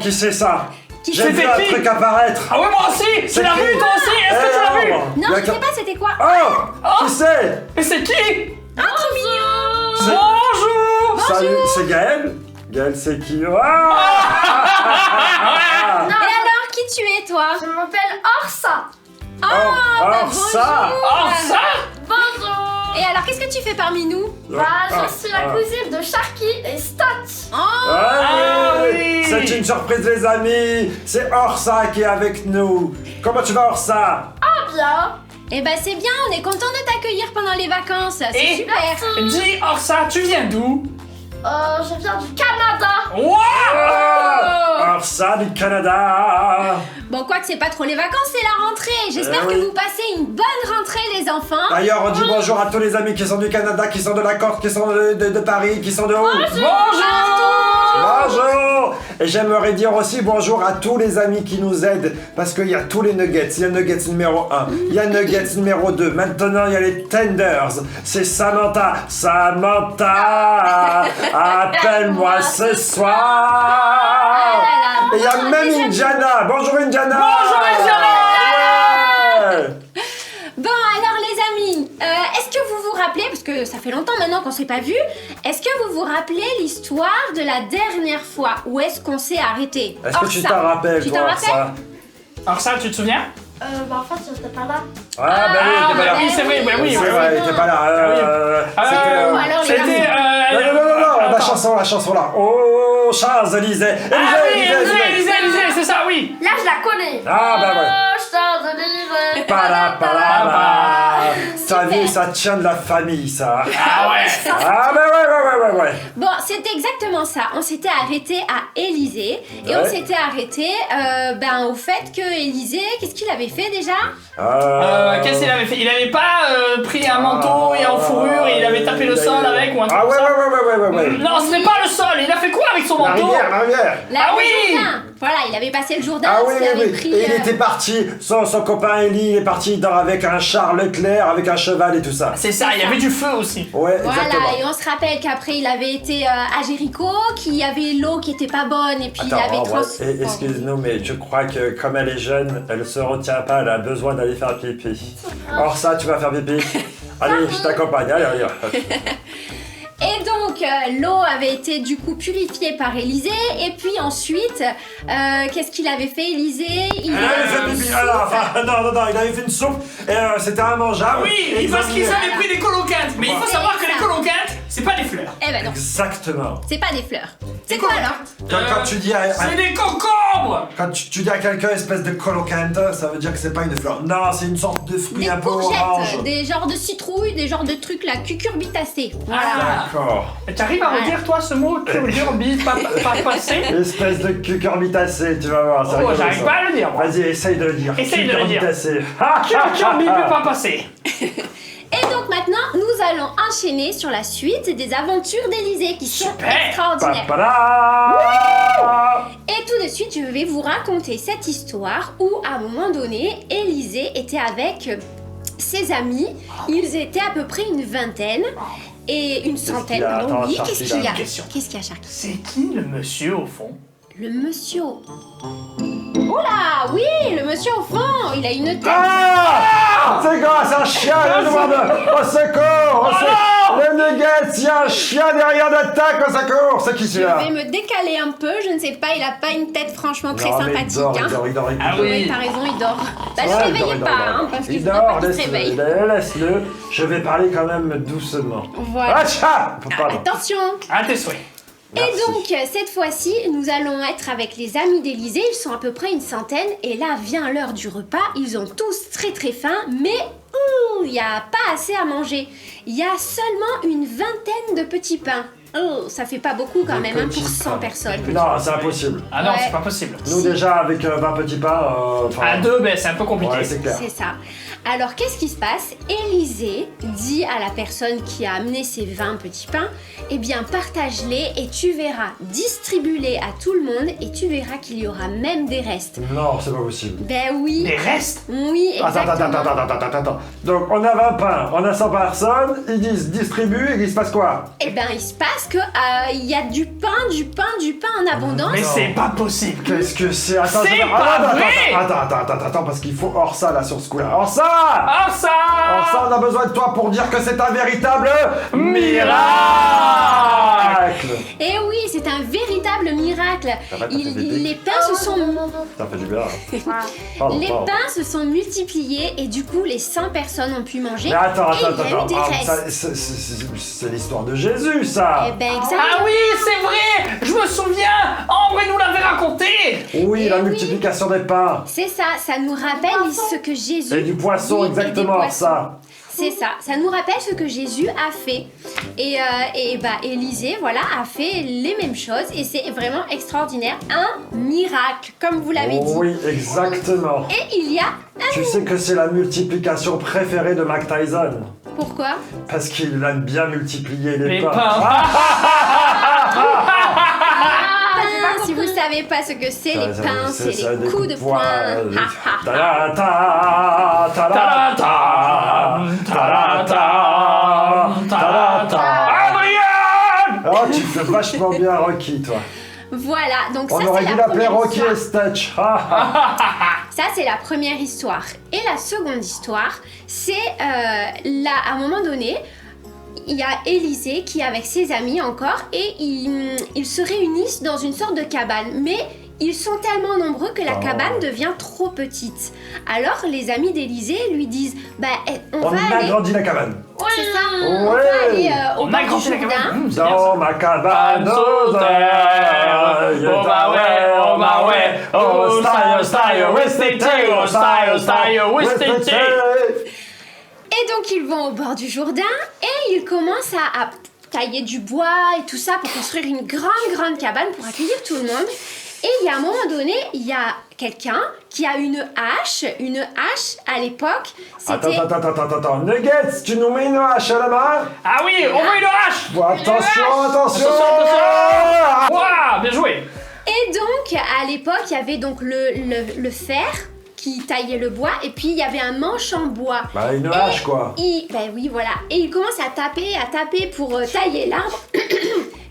qui c'est ça? Qui J'ai vu c'était un qui? truc apparaître. Ah ouais, moi aussi! Tu l'as qui? vu, toi aussi? Est-ce que tu l'as vu? Non, je sais pas c'était quoi. Oh! Qui c'est? Et c'est qui? Ah, trop mignon. Bonjour! Salut, c'est Gaël? Gaël, c'est qui? Et alors, qui tu es, toi? Je m'appelle Orsa. Oh, ça! Oh, ça! Bonjour. Et alors, qu'est-ce que tu fais parmi nous? Bah, je suis la cousine de Sharky et Stott. Ah oui. C'est une surprise, les amis! C'est Orsa qui est avec nous! Comment tu vas, Orsa? Ah bien. Eh ben, c'est bien, on est content de t'accueillir pendant les vacances. C'est Et- super. Dis, Orsa, tu viens d'où? Je viens du Canada. Wow! Orsa du Canada! Bon, quoi que c'est pas trop les vacances, c'est la rentrée. J'espère que oui. vous passez une bonne rentrée, les enfants. D'ailleurs, on dit bonjour à tous les amis qui sont du Canada, qui sont de la Corse, qui sont de Paris, qui sont de où? Bonjour! Et j'aimerais dire aussi bonjour à tous les amis qui nous aident, parce qu'il y a tous les nuggets. Il y a nuggets numéro 1, il y a nuggets numéro 2, maintenant il y a les tenders. C'est Samantha. Samantha, appelle-moi ce soir. Et il y a même Indiana. Bonjour Indiana. Bonjour, Indiana. Ouais. Bon, alors les amis, est-ce que vous vous rappelez, parce que ça fait longtemps maintenant qu'on s'est pas vu, est-ce que vous vous rappelez l'histoire de la dernière fois? Où est-ce qu'on s'est arrêté? Est-ce que tu t'en rappelles, Tu toi, t'en Orsa? rappelles? Orsa, tu te souviens? Bah, en fait, j'étais pas là. Ah, bah oui, il était pas là. oui, c'est vrai, bah oui, C'est oui, vrai, oui. il était pas là. C'était, alors, les C'était. amis. Non, la attends. chanson là. Oh, Champs-Élysées. Ah oui, Élysées. Élysée, c'est ça, oui. Là, je la connais. Ah, bah ouais. Champs-Élysées. Palapa. Ça vie, ça tient de la famille, ça. Ah ouais. Ah, bah ouais. Bon, c'était exactement ça. On s'était arrêté à Élysée et Ouais. on s'était arrêté au fait que Élysée, qu'est-ce qu'il avait fait déjà? Qu'est-ce qu'il avait fait? Il avait pas pris un manteau et en fourrure et il avait tapé le sol avec ou un truc Ah, comme ça? ouais. Non, ce n'est pas le sol. Il a fait quoi avec son La manteau? rivière. Là, Ah le oui. Jourdain. Voilà, il avait passé le Jourdain, Ah parce qu'il avait oui. pris... Et il était parti, son copain Élie, il est parti avec un char Leclerc, avec un cheval et tout ça. C'est ça, il y avait du feu aussi. Ouais, Voilà, exactement. et on se rappelle qu'après il avait été à Jéricho, qu'il y avait l'eau qui était pas bonne, et puis il avait Excuse-nous, mais je crois que comme elle est jeune, elle se retient pas, elle a besoin d'aller faire pipi. Or ça, tu vas faire pipi? Allez, je t'accompagne, allez. Et donc l'eau avait été du coup purifiée par Élysée, et puis ensuite, qu'est-ce qu'il avait fait Élysée? Il avait fait pipi, non, il avait fait une soupe, et c'était immangeable. Oui, Et parce ils ont qu'ils mis- avaient pris des coloquintes. Mais il faut Ouais. savoir que C'est les ça. coloquintes, c'est pas des fleurs. Eh ben non, Exactement. c'est pas des fleurs. C'est Des quoi coloquintes. alors? Quand tu dis à, C'est des concombres. quand tu dis à quelqu'un espèce de colocante, ça veut dire que c'est pas une fleur. Non, c'est une sorte de fruit Des un peu orange. courgettes, des genres de citrouilles, des genres de trucs là, cucurbitacées. Voilà. Ah. D'accord. T'arrives à redire toi ce mot cucurbitacé? Espèce de cucurbitacé, tu vas voir. c'est Oh, rigolo, j'arrive ça. pas à le dire. moi. Vas-y, essaye de le dire. Essaye de le dire. Cucurbitacé. Cucurbitacé. Et donc maintenant, nous allons enchaîner sur la suite des aventures d'Élysée qui sont Super. extraordinaires. Pa-pa-da. Et tout de suite, je vais vous raconter cette histoire où, à un moment donné, Élysée était avec ses amis. Ils étaient à peu près une vingtaine et une centaine. qu'il y a Pardon, Attends, oui, Sharky, qu'est-ce qu'il y a? une question. Qu'est-ce qu'il y a, Sharky? C'est qui le monsieur au fond? Le monsieur. Oula, oui, le monsieur au fond, il a une tête. Ah! C'est quoi? C'est un chien, je demande. Au secours! Le nugget, il y a un chien derrière l'attaque, au secours! C'est qui Je celui-là? vais me décaler un peu, je ne sais pas, il a pas une tête franchement très Non, mais sympathique. il dort, il dort. Ah Oui, oui. t'as raison, il dort. Bah, Ouais, le il réveillez dort, pas, hein, parce que il je voudrais dort, pas qu'il se réveille. laisse-le. Je vais parler quand même doucement. Voilà. Ah, tcha! Pardon. Attention. À tes souhaits. Merci. Et donc, cette fois-ci, nous allons être avec les amis d'Élysée. Ils sont à peu près une centaine. Et là vient l'heure du repas. Ils ont tous très très faim. Mais il n'y a pas assez à manger. Il y a seulement une vingtaine de petits pains. Oh, ça fait pas beaucoup quand même, hein, pour 100 personnes. Non, c'est impossible. Ah non, Ouais. c'est pas possible. Nous déjà avec 20 petits pains, À deux, ben c'est un peu compliqué. ouais, c'est clair. C'est ça. Alors qu'est-ce qui se passe? Élisée dit à la personne qui a amené ces 20 petits pains, eh bien partage-les et tu verras, distribue-les à tout le monde et tu verras qu'il y aura même des restes. Non, c'est pas possible. Ben oui. Des restes? Oui, exactement. Attends. Donc on a 20 pains, on a 100 personnes, ils disent distribue et il se passe quoi? Eh ben il se passe que il y a du pain en abondance. Mais c'est pas possible. Qu'est-ce que c'est? Attends, C'est pas vrai! attends, parce qu'il faut Orsa là sur ce coup-là. Orsa! Ah ça! Orsa, on a besoin de toi pour dire que c'est un véritable Miracle! Eh oui, c'est un véritable miracle. Les pains se sont Ça fait du bien. Les pains se sont multipliés et du coup les 100 personnes ont pu manger. Mais attends. Et il y a eu des restes. C'est l'histoire de Jésus, ça. Eh ben exactement. Ah oui, c'est vrai! Je me souviens! Ambre nous l'avait raconté! Oui, la multiplication des pains. C'est ça nous rappelle ce que Jésus Et du poisson, dit, et des exactement, poissons. ça. C'est ça nous rappelle ce que Jésus a fait. Et Élisée, voilà, a fait les mêmes choses et c'est vraiment extraordinaire. Un miracle, comme vous l'avez dit. Oui, exactement. Et il y a Tu sais que c'est la multiplication préférée de Mike Tyson. Pourquoi? Parce qu'il aime bien multiplier les Les pains. pains. Si vous savez pas ce que c'est, les pains, c'est ça, les des coups de poing. Adrien! Oh, tu fais vachement bien Rocky, toi. Voilà, donc On ça aurait c'est dû la l'appeler première Rocky histoire. et Stitch. Ça c'est la première histoire. Et la seconde histoire, c'est là à un moment donné, il y a Élisée qui est avec ses amis encore et ils se réunissent dans une sorte de cabane. Mais ils sont tellement nombreux que la cabane devient trop petite. Alors les amis d'Élisée lui disent on On va aller. agrandit la cabane. C'est ça. Ouais. On va aller au On a bord du grandi la Jourdain. cabane. C'est bien, ça. Dans ma cabane aux airs, Oh bah ouais, oh style, with the Et donc ils vont au bord du Jourdain et ils commencent à tailler du bois et tout ça pour construire une grande cabane pour accueillir tout le monde. Et il y a un moment donné, il y a quelqu'un qui a une hache à l'époque. C'était Attends. Nuggets, tu nous mets une hache à la main? Ah oui, on veut une hache! Bon, attention. Ouah, bien joué! Et donc à l'époque, il y avait donc le fer qui taillait le bois et puis il y avait un manche en bois. Bah, une hache, quoi. Ben oui, voilà. Et il commence à taper pour tailler l'arbre.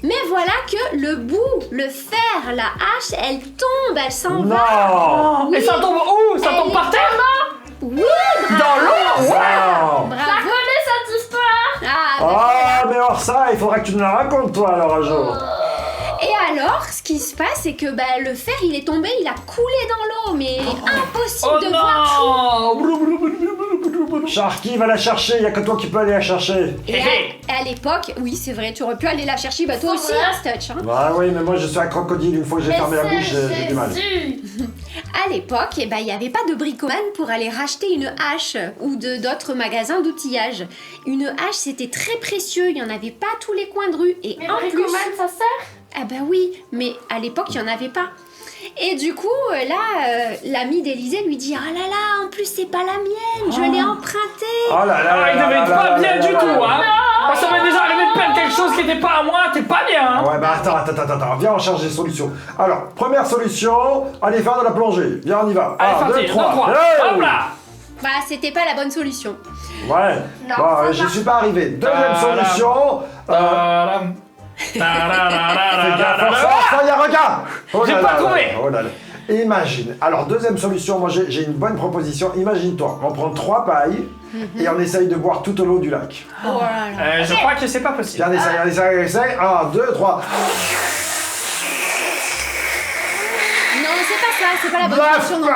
Mais voilà que le fer, la hache, elle tombe, elle s'en va. Non. Oui. Et ça tombe où? Ça tombe par terre? Oui, Dans l'eau? Non. bravo. La connais cette histoire. Ah, Ah, mais alors ça, il faudra que tu nous la racontes, toi, alors, un jour. Et alors, ce qui se passe, c'est que le fer, il est tombé, il a coulé dans l'eau, mais impossible Oh de voir. non! Sharky va la chercher, y a que toi qui peux aller la chercher. Et à l'époque, oui, c'est vrai, tu aurais pu aller la chercher, toi aussi, vrai. Stutch. Hein. Bah oui, mais moi je suis un crocodile, une fois que j'ai fermé la bouche, j'ai du mal. Jésus. À l'époque, il n'y avait pas de bricoman pour aller racheter une hache ou d'autres magasins d'outillage. Une hache, c'était très précieux, il n'y en avait pas à tous les coins de rue. Et Mais en plus... bricoman, ça sert? Ah bah oui, mais à l'époque, il n'y en avait pas. Et du coup, l'ami d'Élisée lui dit « Ah là là, en plus, c'est pas la mienne, je l'ai empruntée. Oh là là Ah, il là devait là être là pas là bien là du là tout, là. hein! Moi, ça m'est déjà arrivé de perdre quelque chose qui n'était pas à moi, t'es pas bien, hein! Ouais, bah attends, viens, on change des solutions. Alors, première solution, aller faire de la plongée. Viens, on y va. Allez, 1, 2, parti, 3. 3, hop là! » Bah, c'était pas la bonne solution. Ouais. Non, Bon, ça j'y va. suis pas arrivé. Deuxième Tadam. solution. Tadam. Fais gaffe, ça y est, regarde. Oh J'ai là pas là trouvé. là, oh là là. Imagine. Alors, deuxième solution, moi j'ai une bonne proposition. Imagine-toi, on prend 3 pailles et on essaye de boire tout au long du lac. Oh là là. Je crois que c'est pas possible. Viens, on essaye. 1, 2, 3. Non, c'est pas ça, c'est pas la bonne solution non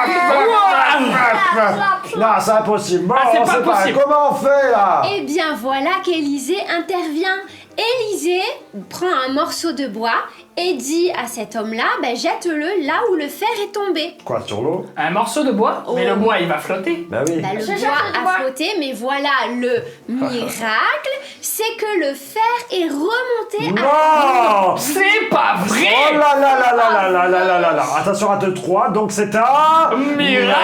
plus. Non, c'est impossible. Bon, Ah, c'est on pas sait pas. possible. Comment on fait là? Eh bien voilà qu'Élisée intervient. Élisée prend un morceau de bois et dit à cet homme-là, jette-le là où le fer est tombé. Quoi, sur l'eau? Un morceau de bois? Mais le bois, il va flotter. Bah oui. Le Je jette bois le a bois. flotté, mais voilà le miracle, c'est que le fer est remonté à... Non. C'est pas vrai. Oh là là là là là là là là là là. Attention à 2-3, donc c'est un... Miracle.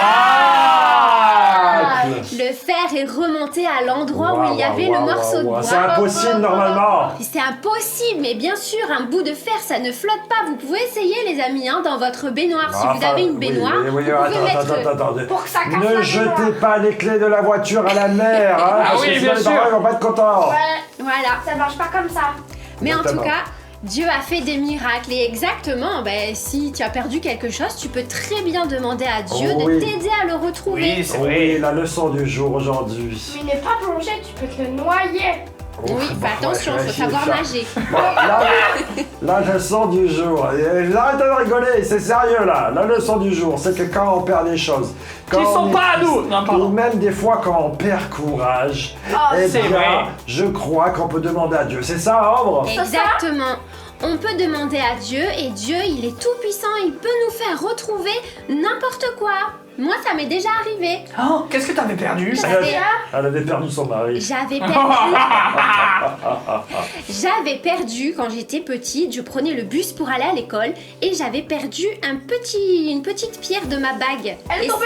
Le fer est remonté à l'endroit où il y avait le morceau de bois. C'est impossible normalement. C'est impossible, mais bien sûr, un bout de fer, ça ne flotte pas. Vous pouvez essayer, les amis, hein, dans votre baignoire. Si vous avez une baignoire, vous pouvez mettre... Attendez. Pour que ça casse Ne la jetez baignoire. pas les clés de la voiture à la mer, hein, Ah parce oui, que bien sinon les sûr. parents ils vont pas être contents. Ouais, Voilà. ça marche pas comme ça. Mais en tout Exactement. cas, Dieu a fait des miracles. Et exactement, si tu as perdu quelque chose, tu peux très bien demander à Dieu Oh de oui. t'aider à le retrouver. Oui, c'est Oui, vrai. la leçon du jour aujourd'hui. Mais il n'est pas plongé, tu peux te le noyer. Oui, fais attention, ouais, faut savoir ça. nager. Bon, la leçon du jour. Arrêtez de rigoler, c'est sérieux là. La leçon du jour, c'est que quand on perd des choses, quand Qui on sont est pas à triste, nous. Non, ou pardon. même des fois quand on perd courage, eh c'est bien, vrai. je crois qu'on peut demander à Dieu. C'est ça, Ambre? Exactement. On peut demander à Dieu et Dieu, il est tout puissant, il peut nous faire retrouver n'importe quoi. Moi, ça m'est déjà arrivé. Oh, qu'est-ce que t'avais perdu? Elle avait perdu son mari. J'avais perdu quand j'étais petite, je prenais le bus pour aller à l'école et j'avais perdu une petite pierre de ma bague. Elle est Et tombée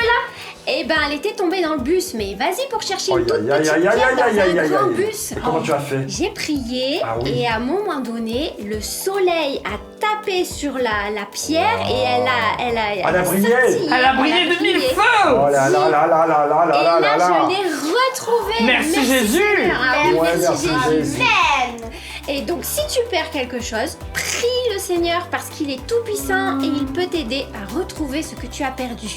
Eh ben, elle était tombée dans le bus, mais vas-y pour chercher une Aïe, toute aïe, aïe, petite aïe, pierre aïe, dans aïe, aïe, un aïe, grand aïe. bus. Et comment tu as fait? J'ai prié Ah oui. et à un moment donné, le soleil a tapé sur la pierre et elle a brillé. scintillé, Elle a brillé de mille feux. Oh là là là là là là Et là là, là là. je l'ai retrouvée. Merci Jésus. Seigneur. Ah oui, Ouais, merci merci Jésus. Jésus. Amen. Et donc, si tu perds quelque chose, prie le Seigneur parce qu'il est tout puissant et il peut t'aider à retrouver ce que tu as perdu.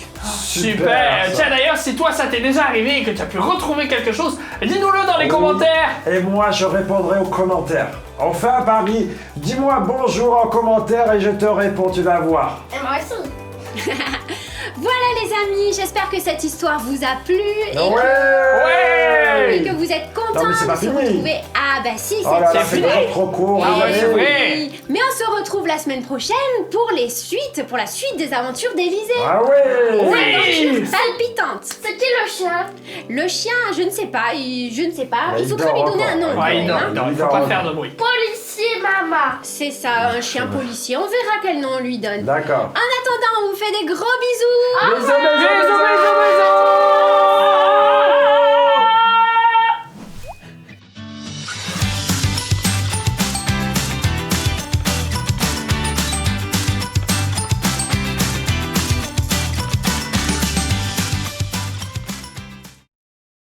Super. ça. Tiens d'ailleurs, si toi ça t'est déjà arrivé et que tu as pu retrouver quelque chose, dis-nous-le dans les commentaires. Et moi, je répondrai aux commentaires. On fait un pari. Dis-moi bonjour en commentaire et je te réponds, tu vas voir. Et moi aussi. Voilà les amis, j'espère que cette histoire vous a plu et Ouais. que vous êtes contents Non, mais c'est de pas se fini. retrouver. Ah bah si, Oh là là, c'est c'est fini. déjà trop court. Ah ouais, allez. c'est vrai. Mais on se retrouve la semaine prochaine pour la suite des aventures d'Élysée. Ah ouais. Oui. Aventure palpitante. C'est qui le chien? Le chien, je ne sais pas, Bah, il il faudrait lui dort donner un nom. encore. Ouais, quand non, même, hein. non, il faut pas faire de bruit. Policier Mama. C'est ça, un chien policier. On verra quel nom on lui donne. D'accord. En attendant, on vous fait des gros bisous.